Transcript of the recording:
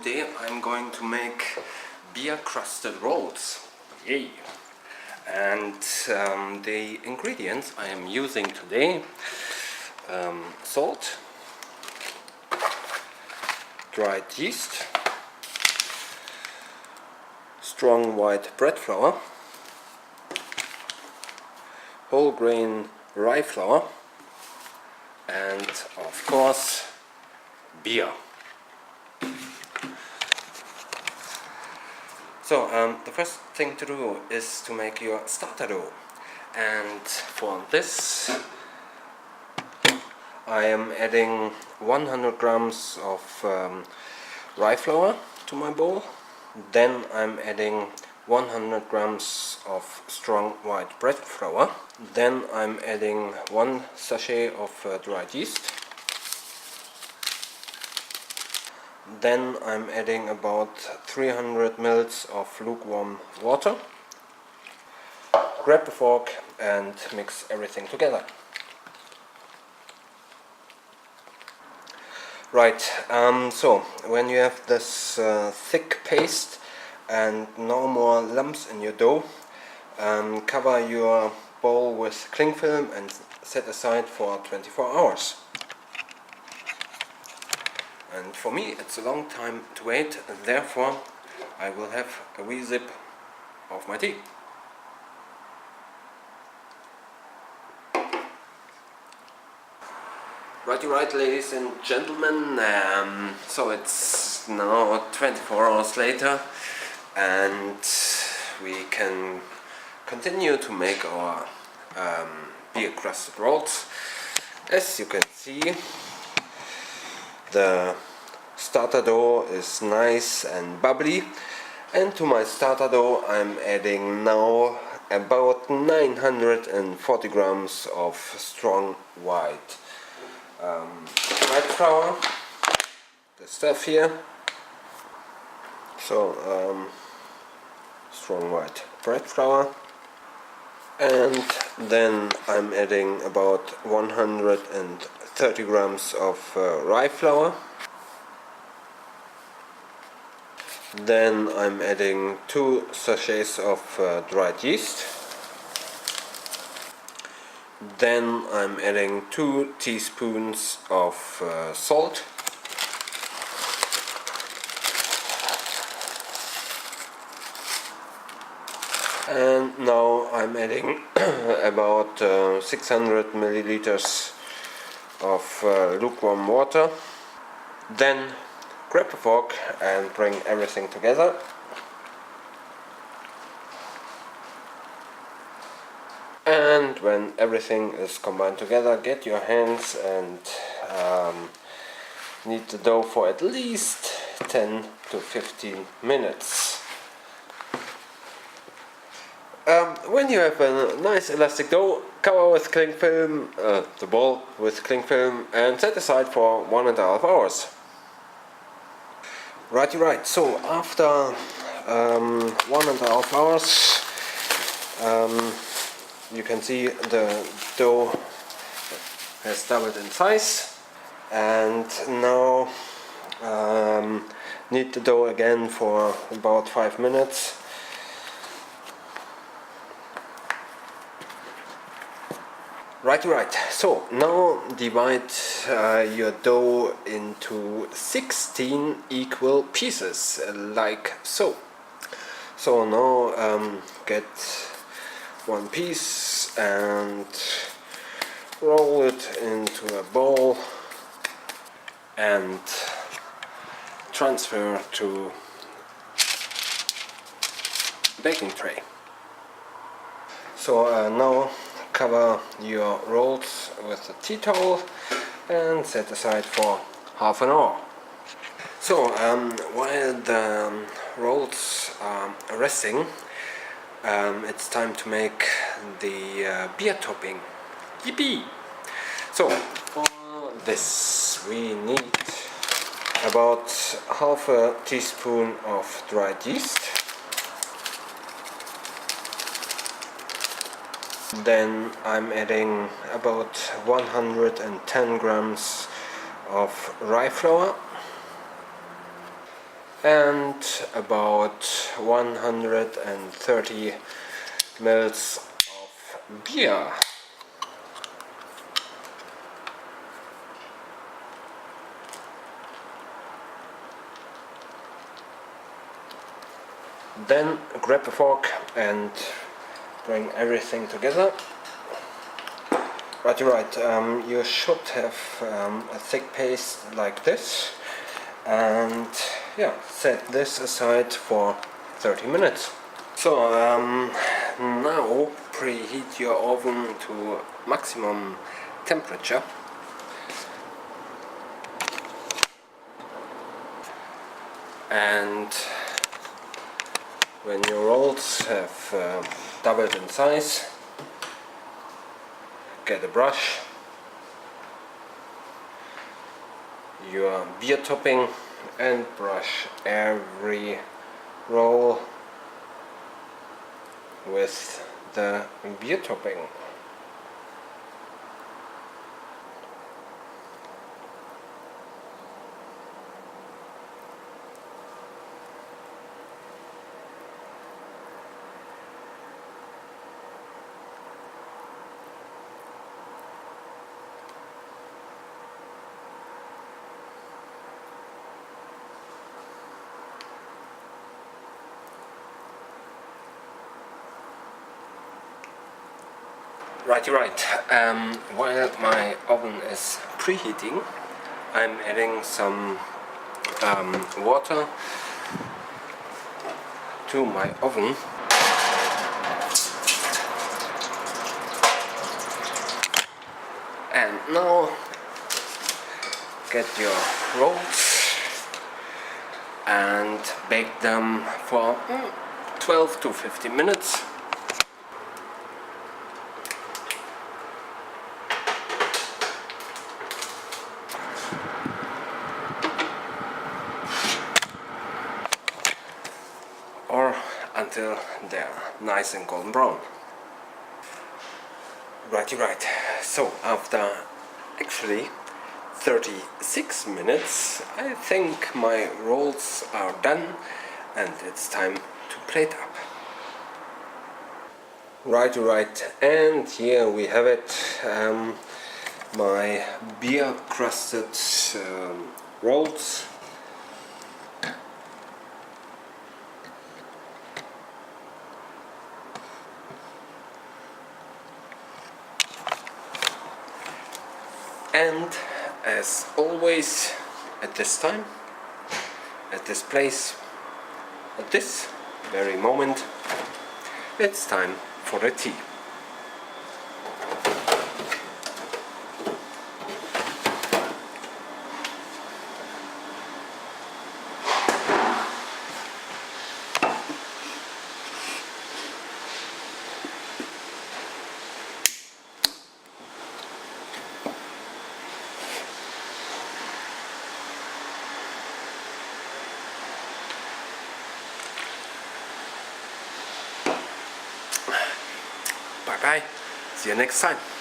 today I'm going to make beer crusted rolls. Yay! And the ingredients I am using today: salt, dried yeast, strong white bread flour, whole grain rye flour, and of course beer. So the first thing to do is to make your starter dough, and for this I am adding 100 grams of rye flour to my bowl. Then I'm adding 100 grams of strong white bread flour. Then I'm adding 1 sachet of dried yeast. Then I'm adding about 300 ml of lukewarm water. Grab a fork and mix everything together. Right, so when you have this thick paste and no more lumps in your dough, cover your bowl with clingfilm and set aside for 24 hours. And for me it's a long time to wait, and therefore I will have a wee sip of my tea. Right, ladies and gentlemen, so it's now 24 hours later and we can continue to make our beer crusted rolls. As you can see, the starter dough is nice and bubbly, and to my starter dough I'm adding now about 940 grams of strong white bread flour, the stuff here. So strong white bread flour, and then I'm adding about 130 grams of rye flour. Then I'm adding 2 sachets of dried yeast. Then I'm adding 2 teaspoons of salt. And now I'm adding about 600 milliliters of lukewarm water. Then grab a fork and bring everything together. And when everything is combined together, get your hands and knead the dough for at least 10 to 15 minutes. When you have a nice elastic dough, cover with cling film, the bowl with cling film, and set aside for 1.5 hours. Right, so after 1.5 hours, you can see the dough has doubled in size, and now knead the dough again for about 5 minutes. Right, so now divide your dough into 16 equal pieces, like so. So now get one piece and roll it into a bowl and transfer to baking tray. So now cover your rolls with a tea towel and set aside for half an hour. So while the rolls are resting, it's time to make the beer topping. Yippee! So for this we need about half a teaspoon of dried yeast. Then I'm adding about 110 grams of rye flour, and about 130 ml of beer. Then grab a fork and bring everything together. Right, you should have a thick paste like this, and yeah, set this aside for 30 minutes. So now preheat your oven to maximum temperature. And when your rolls have doubled in size, get a brush, your beer topping, and brush every roll with the beer topping. Right. While my oven is preheating, I'm adding some water to my oven. And now get your rolls and bake them for 12 to 15 minutes. Or until they're nice and golden brown. Right. So after actually 36 minutes, I think my rolls are done and it's time to plate up. Right, and here we have it, my beer crusted rolls. And as always, at this time, at this place, at this very moment, it's time for the tea. Bye, see you next time.